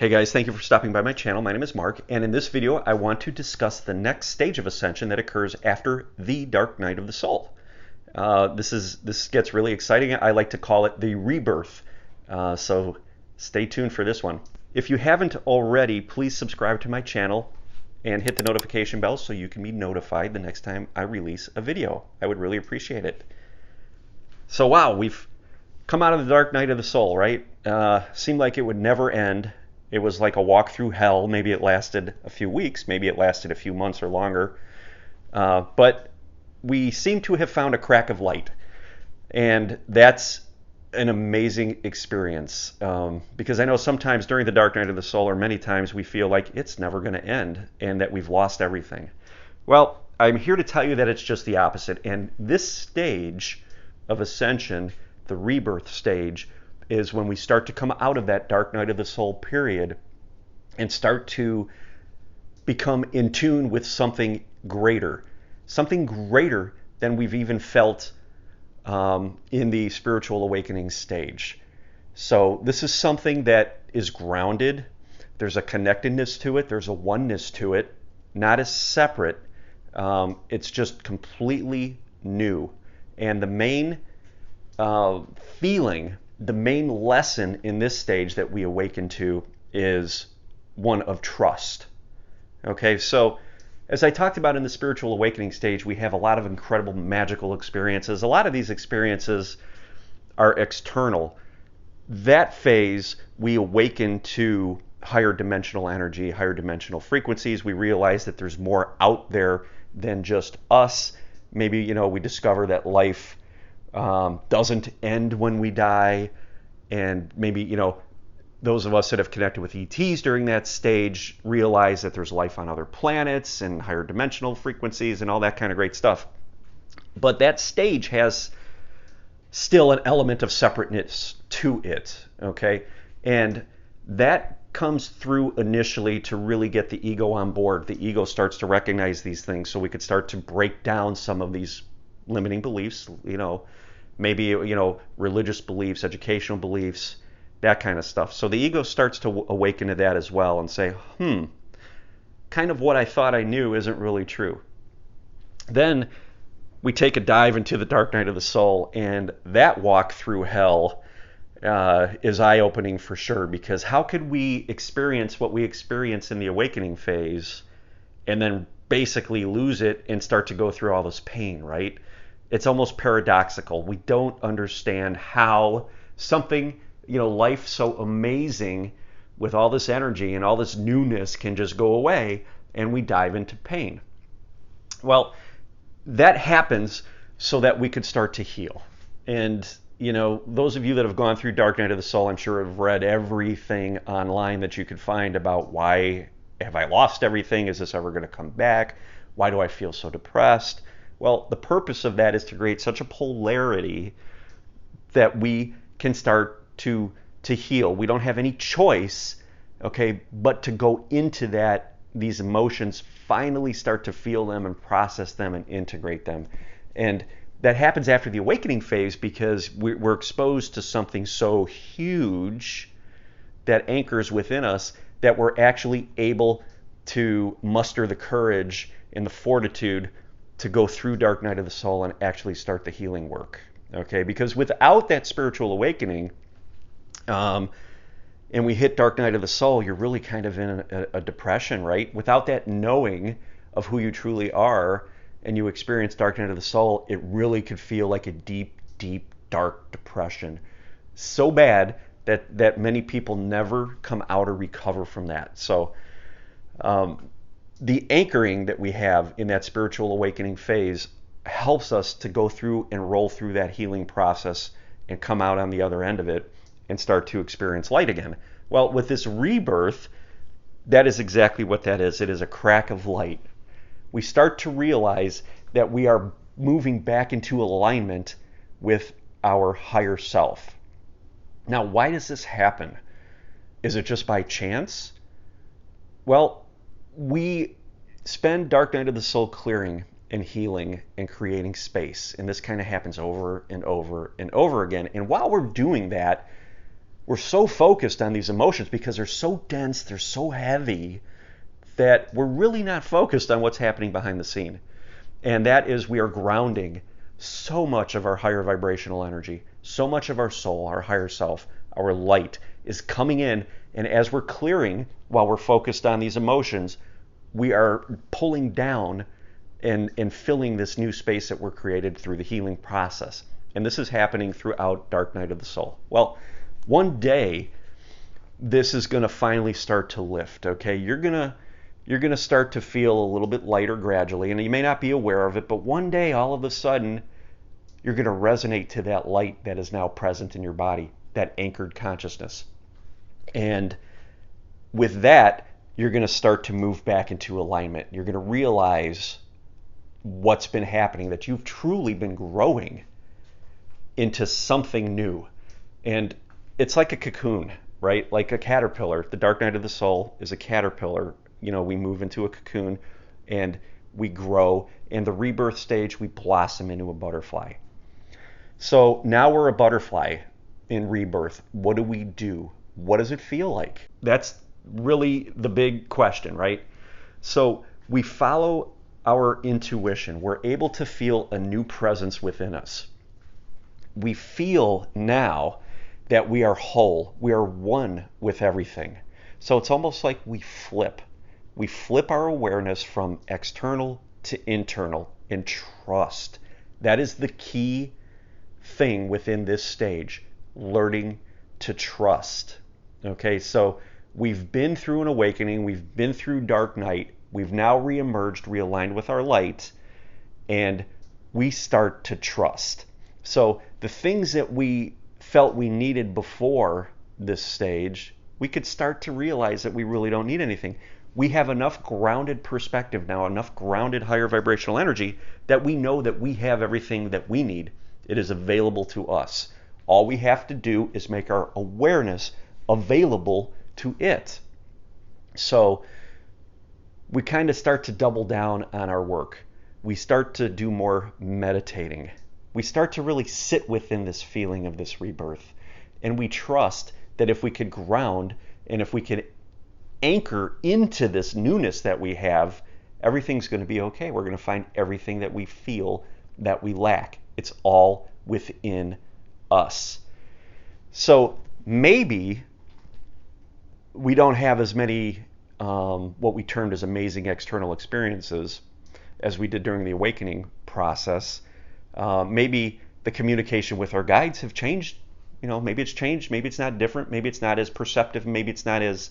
Hey guys, thank you for stopping by my channel. My name is Mark, and in this video I want to discuss the next stage of Ascension that occurs after the Dark Night of the Soul. This gets really exciting. I like to call it the Rebirth, so stay tuned for this one. If you haven't already, please subscribe to my channel and hit the notification bell so you can be notified the next time I release a video. I would really appreciate it. So wow, we've come out of the Dark Night of the Soul, right? Seemed like it would never end. It was like a walk through hell. Maybe it lasted a few weeks, maybe it lasted a few months or longer. But we seem to have found a crack of light. And that's an amazing experience. Because I know sometimes during the Dark Night of the Soul, or many times, we feel like it's never going to end and that we've lost everything. Well, I'm here to tell you that it's just the opposite. And this stage of Ascension, the Rebirth stage, is when we start to come out of that Dark Night of the Soul period and start to become in tune with something greater than we've even felt in the spiritual awakening stage. So this is something that is grounded. There's a connectedness to it. There's a oneness to it, not as separate. It's just completely new. And the main feeling, the main lesson in this stage that we awaken to is one of trust. Okay, so as I talked about in the spiritual awakening stage, we have a lot of incredible magical experiences. A lot of these experiences are external. That phase, we awaken to higher dimensional energy, higher dimensional frequencies. We realize that there's more out there than just us. Maybe, we discover that life doesn't end when we die, and maybe those of us that have connected with ETs during that stage realize that there's life on other planets and higher dimensional frequencies and all that kind of great stuff. But that stage has still an element of separateness to it, okay? And that comes through initially to really get the ego on board. The ego starts to recognize these things so we could start to break down some of these limiting beliefs, maybe religious beliefs, educational beliefs, that kind of stuff. So the ego starts to awaken to that as well and say, kind of what I thought I knew isn't really true. Then we take a dive into the Dark Night of the Soul, and that walk through hell is eye-opening for sure, because how could we experience what we experience in the awakening phase and then basically lose it and start to go through all this pain, right? It's almost paradoxical. We don't understand how something, life so amazing with all this energy and all this newness can just go away, and we dive into pain. Well, that happens so that we could start to heal. And, those of you that have gone through Dark Night of the Soul, I'm sure have read everything online that you could find about why have I lost everything? Is this ever going to come back? Why do I feel so depressed? Well, the purpose of that is to create such a polarity that we can start to heal. We don't have any choice, okay, but to go into these emotions, finally start to feel them and process them and integrate them. And that happens after the awakening phase because we're exposed to something so huge that anchors within us that we're actually able to muster the courage and the fortitude to go through Dark Night of the Soul and actually start the healing work, okay? Because without that spiritual awakening, and we hit Dark Night of the Soul, you're really kind of in a depression, right? Without that knowing of who you truly are, and you experience Dark Night of the Soul, it really could feel like a deep, deep, dark depression. So bad that many people never come out or recover from that. So, the anchoring that we have in that spiritual awakening phase helps us to go through and roll through that healing process and come out on the other end of it and start to experience light again. Well, with this rebirth, that is exactly what that is. It is a crack of light. We start to realize that we are moving back into alignment with our higher self. Now, why does this happen? Is it just by chance? Well, we spend Dark Night of the Soul clearing and healing and creating space. And this kind of happens over and over and over again. And while we're doing that, we're so focused on these emotions because they're so dense, they're so heavy, that we're really not focused on what's happening behind the scene. And that is, we are grounding so much of our higher vibrational energy, so much of our soul, our higher self, our light is coming in. And as we're clearing while we're focused on these emotions, we are pulling down and filling this new space that we're created through the healing process. And this is happening throughout Dark Night of the Soul. Well, one day, this is going to finally start to lift, okay? You're going to start to feel a little bit lighter gradually, and you may not be aware of it, but one day, all of a sudden, you're going to resonate to that light that is now present in your body, that anchored consciousness. And with that, you're going to start to move back into alignment. You're going to realize what's been happening, that you've truly been growing into something new. And it's like a cocoon, right? Like a caterpillar. The Dark Night of the Soul is a caterpillar. We move into a cocoon and we grow. In the rebirth stage, we blossom into a butterfly. So now we're a butterfly in rebirth. What do we do? What does it feel like? That's really the big question, right? So we follow our intuition. We're able to feel a new presence within us. We feel now that we are whole. We are one with everything. So it's almost like we flip. We flip our awareness from external to internal and trust. That is the key thing within this stage, learning to trust. Okay, so we've been through an awakening, we've been through dark night, we've now reemerged, realigned with our light, and we start to trust. So the things that we felt we needed before this stage, we could start to realize that we really don't need anything. We have enough grounded perspective now, enough grounded higher vibrational energy that we know that we have everything that we need. It is available to us. All we have to do is make our awareness available to it. So we kind of start to double down on our work. We start to do more meditating. We start to really sit within this feeling of this rebirth. And we trust that if we could ground and if we could anchor into this newness that we have, everything's going to be okay. We're going to find everything that we feel that we lack. It's all within us. So maybe we don't have as many what we termed as amazing external experiences as we did during the awakening process. Maybe the communication with our guides have changed. Maybe it's changed. Maybe it's not different. Maybe it's not as perceptive. Maybe it's not as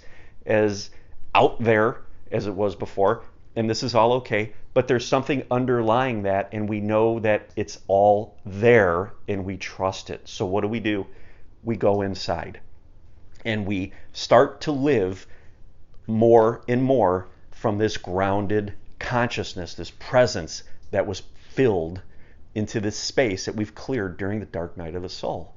out there as it was before. And this is all okay. But there's something underlying that, and we know that it's all there, and we trust it. So what do? We go inside, and we start to live more and more from this grounded consciousness, this presence that was filled into this space that we've cleared during the dark night of the soul.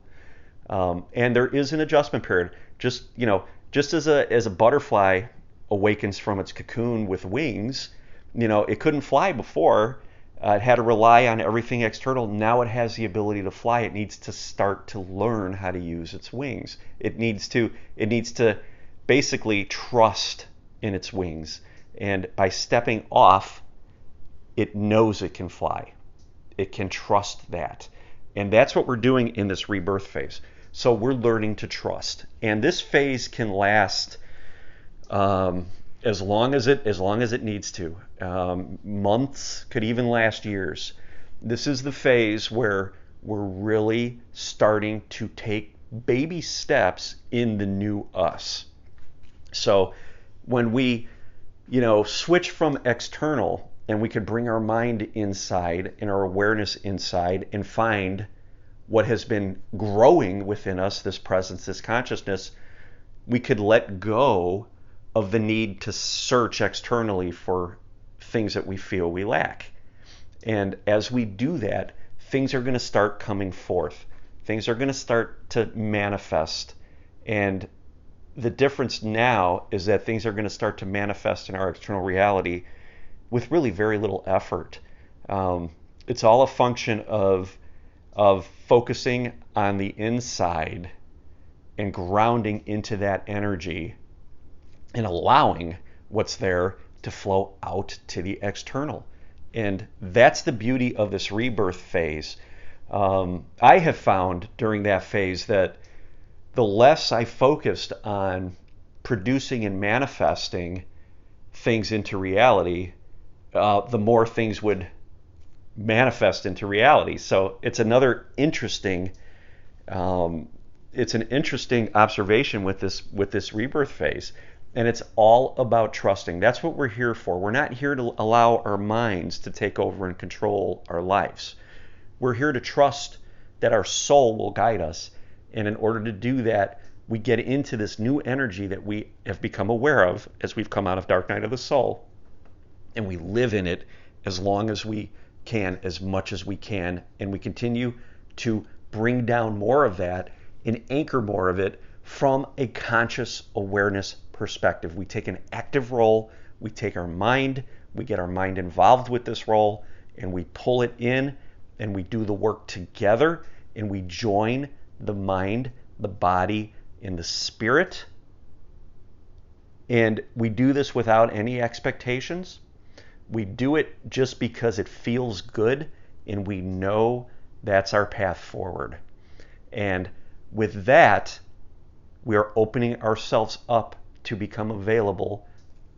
And there is an adjustment period. Just as a butterfly awakens from its cocoon with wings, it couldn't fly before. It had to rely on everything external. Now it has the ability to fly. It needs to start to learn how to use its wings. It needs to basically trust in its wings. And by stepping off, it knows it can fly. It can trust that. And that's what we're doing in this rebirth phase. So we're learning to trust. And this phase can last as long as it needs to. Months, could even last years. This is the phase where we're really starting to take baby steps in the new us. So when we, switch from external and we could bring our mind inside and our awareness inside and find what has been growing within us, this presence, this consciousness, we could let go of the need to search externally for things that we feel we lack. And as we do that, things are going to start coming forth. Things are going to start to manifest. And the difference now is that things are going to start to manifest in our external reality with really very little effort. It's all a function of focusing on the inside and grounding into that energy and allowing what's there to flow out to the external. And that's the beauty of this rebirth phase. I have found during that phase that the less I focused on producing and manifesting things into reality, the more things would manifest into reality. So it's another interesting, it's an interesting observation with this rebirth phase, and it's all about trusting. That's what we're here for. We're not here to allow our minds to take over and control our lives. We're here to trust that our soul will guide us, and in order to do that, we get into this new energy that we have become aware of as we've come out of Dark Night of the Soul, and we live in it as long as we can, as much as we can, and we continue to bring down more of that and anchor more of it from a conscious awareness perspective. We take an active role, we take our mind, we get our mind involved with this role, and we pull it in, and we do the work together, and we join the mind, the body, and the spirit. And we do this without any expectations. We do it just because it feels good, and we know that's our path forward. And with that, we are opening ourselves up to become available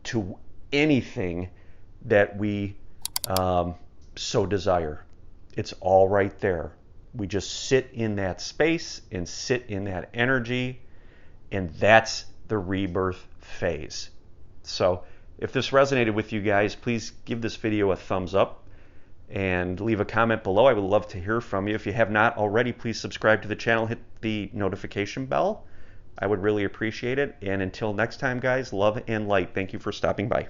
to anything that we so desire. It's all right there. We just sit in that space and sit in that energy, and that's the rebirth phase. So if this resonated with you guys, please give this video a thumbs up and leave a comment below. I would love to hear from you. If you have not already, please subscribe to the channel, hit the notification bell. I would really appreciate it. And until next time, guys, love and light. Thank you for stopping by.